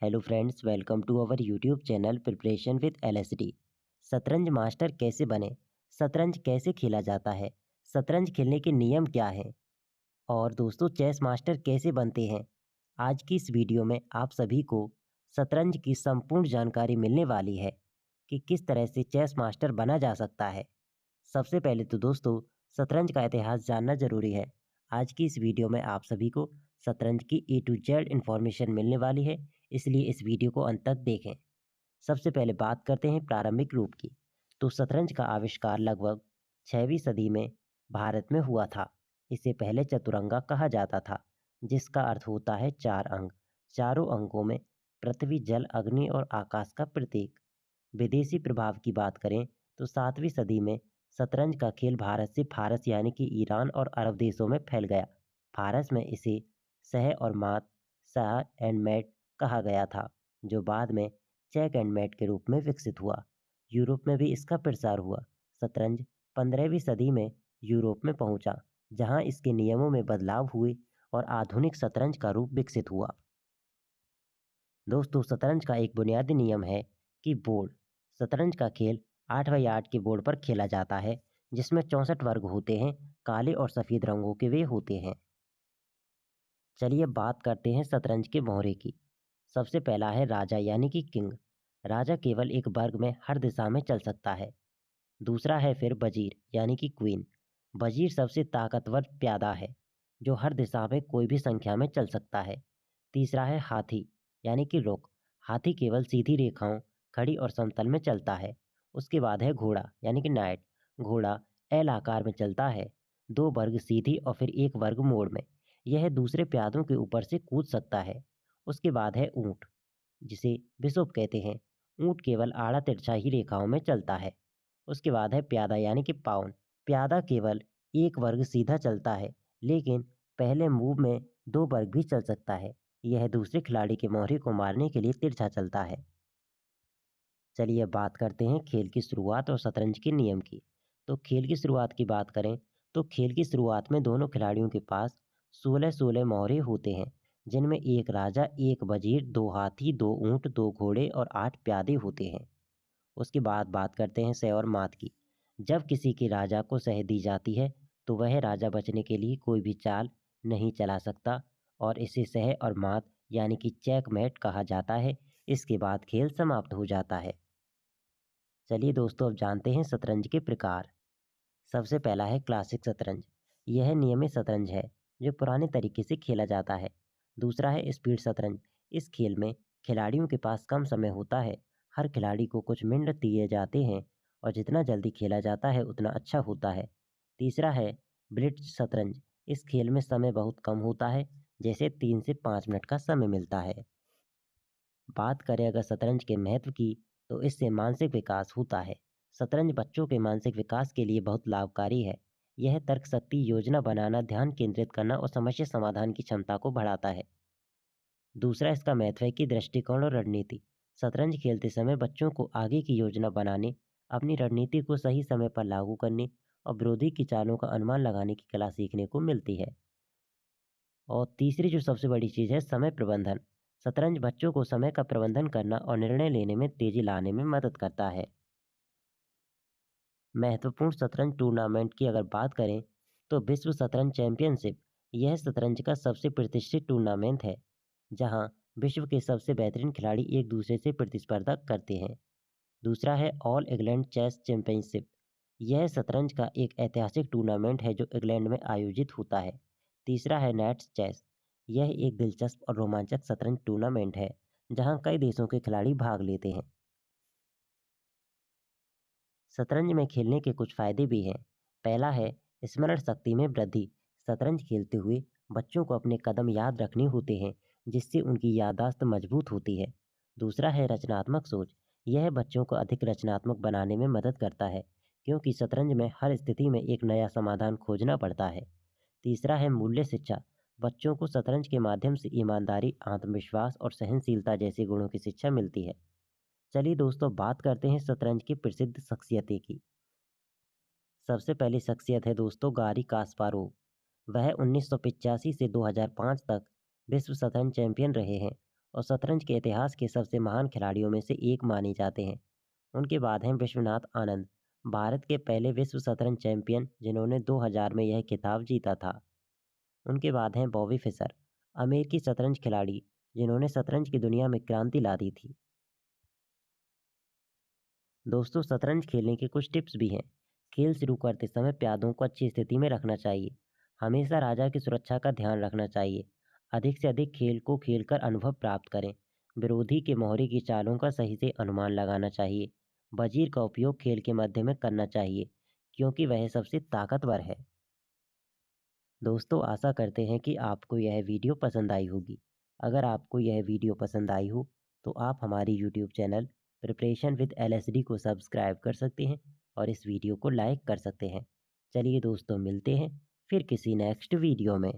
Hello friends, welcome to our YouTube channel preparation with LSD. शतरंज master कैसे बने, शतरंज कैसे खेला जाता है, शतरंज खेलने के नियम क्या हैं और दोस्तों चेस मास्टर कैसे बनते हैं। आज की इस वीडियो में आप सभी को शतरंज की संपूर्ण जानकारी मिलने वाली है कि किस तरह से चेस मास्टर बना जा सकता है। सबसे पहले तो दोस्तों शतरंज का इतिहास जानना जरूरी है। आज की इस वीडियो में आप सभी को शतरंज की ए टू जेड इन्फॉर्मेशन मिलने वाली है, इसलिए इस वीडियो को अंत तक देखें। सबसे पहले बात करते हैं प्रारंभिक रूप की। तो शतरंज का आविष्कार लगभग 6वीं सदी में भारत में हुआ था। इसे पहले चतुरंगा कहा जाता था, जिसका अर्थ होता है चार अंक। चारों अंकों में पृथ्वी, जल, अग्नि और आकाश का प्रतीक। विदेशी प्रभाव की बात करें तो 7वीं सदी में शतरंज का खेल भारत से फारस यानी कि ईरान और अरब देशों में फैल गया। फारस में इसे शह और मात, शाह एंड मैट कहा गया था, जो बाद में चेक एंड मैट के रूप में विकसित हुआ। यूरोप में भी इसका प्रसार हुआ। शतरंज 15वीं सदी में यूरोप में पहुंचा, जहां इसके नियमों में बदलाव हुए और आधुनिक शतरंज का रूप विकसित हुआ। दोस्तों शतरंज का एक बुनियादी नियम है कि बोर्ड। शतरंज का खेल 8x8 के बोर्ड पर खेला जाता है, जिसमें 64 वर्ग होते हैं। काले और सफ़ेद रंगों के वे होते हैं। चलिए बात करते हैं शतरंज के मोहरे की। सबसे पहला है राजा यानी कि किंग। राजा केवल एक वर्ग में हर दिशा में चल सकता है। दूसरा है फिर वजीर यानी कि क्वीन। वजीर सबसे ताकतवर प्यादा है, जो हर दिशा में कोई भी संख्या में चल सकता है। तीसरा है हाथी यानी कि रुक। हाथी केवल सीधी रेखाओं, खड़ी और समतल में चलता है। उसके बाद है घोड़ा यानी कि नाइट। घोड़ा एल आकार में चलता है, 2 वर्ग सीधी और फिर 1 वर्ग मोड़ में। यह दूसरे प्यादों के ऊपर से कूद सकता है। उसके बाद है ऊंट, जिसे बिशप कहते हैं। ऊंट केवल आड़ा तिरछा ही रेखाओं में चलता है। उसके बाद है प्यादा यानी कि पाउन। प्यादा केवल 1 वर्ग सीधा चलता है, लेकिन पहले मूव में 2 वर्ग भी चल सकता है। यह दूसरे खिलाड़ी के मोहरे को मारने के लिए तिरछा चलता है। चलिए बात करते हैं खेल की शुरुआत और शतरंज के नियम की। तो खेल की शुरुआत की बात करें तो खेल की शुरुआत में दोनों खिलाड़ियों के पास 16-16 मोहरे होते हैं, जिनमें 1 राजा, 1 वजीर, 2 हाथी, 2 ऊंट, 2 घोड़े और 8 प्यादे होते हैं। उसके बाद बात करते हैं सह और मात की। जब किसी के राजा को सह दी जाती है तो वह राजा बचने के लिए कोई भी चाल नहीं चला सकता और इसे सह और मात यानी कि चेकमेट कहा जाता है। इसके बाद खेल समाप्त हो जाता है। चलिए दोस्तों अब जानते हैं शतरंज के प्रकार। सबसे पहला है क्लासिक शतरंज। यह नियमित शतरंज है जो पुराने तरीके से खेला जाता है। दूसरा है स्पीड शतरंज। इस खेल में खिलाड़ियों के पास कम समय होता है। हर खिलाड़ी को कुछ मिनट दिए जाते हैं और जितना जल्दी खेला जाता है उतना अच्छा होता है। तीसरा है ब्लिट्ज शतरंज। इस खेल में समय बहुत कम होता है, जैसे 3 से 5 मिनट का समय मिलता है। बात करें अगर शतरंज के महत्व की, तो इससे मानसिक विकास होता है। शतरंज बच्चों के मानसिक विकास के लिए बहुत लाभकारी है। यह तर्क शक्ति, योजना बनाना, ध्यान केंद्रित करना और समस्या समाधान की क्षमता को बढ़ाता है। दूसरा इसका महत्व है कि दृष्टिकोण और रणनीति। शतरंज खेलते समय बच्चों को आगे की योजना बनाने, अपनी रणनीति को सही समय पर लागू करने और विरोधी की चालों का अनुमान लगाने की कला सीखने को मिलती है। और तीसरी जो सबसे बड़ी चीज़ है समय प्रबंधन। शतरंज बच्चों को समय का प्रबंधन करना और निर्णय लेने में तेजी लाने में मदद करता है। महत्वपूर्ण शतरंज टूर्नामेंट की अगर बात करें तो विश्व शतरंज चैंपियनशिप, यह शतरंज का सबसे प्रतिष्ठित टूर्नामेंट है, जहां विश्व के सबसे बेहतरीन खिलाड़ी एक दूसरे से प्रतिस्पर्धा करते हैं। दूसरा है ऑल इंग्लैंड चेस चैंपियनशिप। यह शतरंज का एक ऐतिहासिक टूर्नामेंट है जो इंग्लैंड में आयोजित होता है। तीसरा है नेट्स चेस। यह एक दिलचस्प और रोमांचक शतरंज टूर्नामेंट है, जहां कई देशों के खिलाड़ी भाग लेते हैं। शतरंज में खेलने के कुछ फायदे भी हैं। पहला है स्मरण शक्ति में वृद्धि। शतरंज खेलते हुए बच्चों को अपने कदम याद रखने होते हैं, जिससे उनकी याददाश्त मजबूत होती है। दूसरा है रचनात्मक सोच। यह बच्चों को अधिक रचनात्मक बनाने में मदद करता है, क्योंकि शतरंज में हर स्थिति में एक नया समाधान खोजना पड़ता है। तीसरा है मूल्य शिक्षा। बच्चों को शतरंज के माध्यम से ईमानदारी, आत्मविश्वास और सहनशीलता जैसे गुणों की शिक्षा मिलती है। चलिए दोस्तों बात करते हैं शतरंज की प्रसिद्ध शख्सियतें की। सबसे पहली शख्सियत है दोस्तों गारी कास्पारोव। वह 1985 से 2005 तक विश्व शतरंज चैंपियन रहे हैं। और शतरंज के इतिहास के सबसे महान खिलाड़ियों में से एक माने जाते हैं। उनके बाद हैं विश्वनाथ आनंद, भारत के पहले विश्व शतरंज चैंपियन जिन्होंने 2000 में यह खिताब जीता था। उनके बाद हैं बॉबी फिशर, अमेरिकी शतरंज खिलाड़ी जिन्होंने शतरंज की दुनिया में क्रांति ला दी थी। दोस्तों, शतरंज खेलने के कुछ टिप्स भी हैं। खेल शुरू करते समय प्यादों को अच्छी स्थिति में रखना चाहिए। हमेशा राजा की सुरक्षा का ध्यान रखना चाहिए। अधिक से अधिक खेल को खेलकर अनुभव प्राप्त करें। विरोधी के मोहरे की चालों का सही से अनुमान लगाना चाहिए। वजीर का उपयोग खेल के मध्य में करना चाहिए, क्योंकि वह सबसे ताकतवर है। दोस्तों, आशा करते हैं कि आपको यह वीडियो पसंद आई होगी। अगर आपको यह वीडियो पसंद आई हो तो आप हमारी YouTube channel preparation with LSD को सब्सक्राइब कर सकते हैं और इस वीडियो को लाइक कर सकते हैं। चलिए दोस्तों, मिलते हैं फिर किसी नेक्स्ट वीडियो में।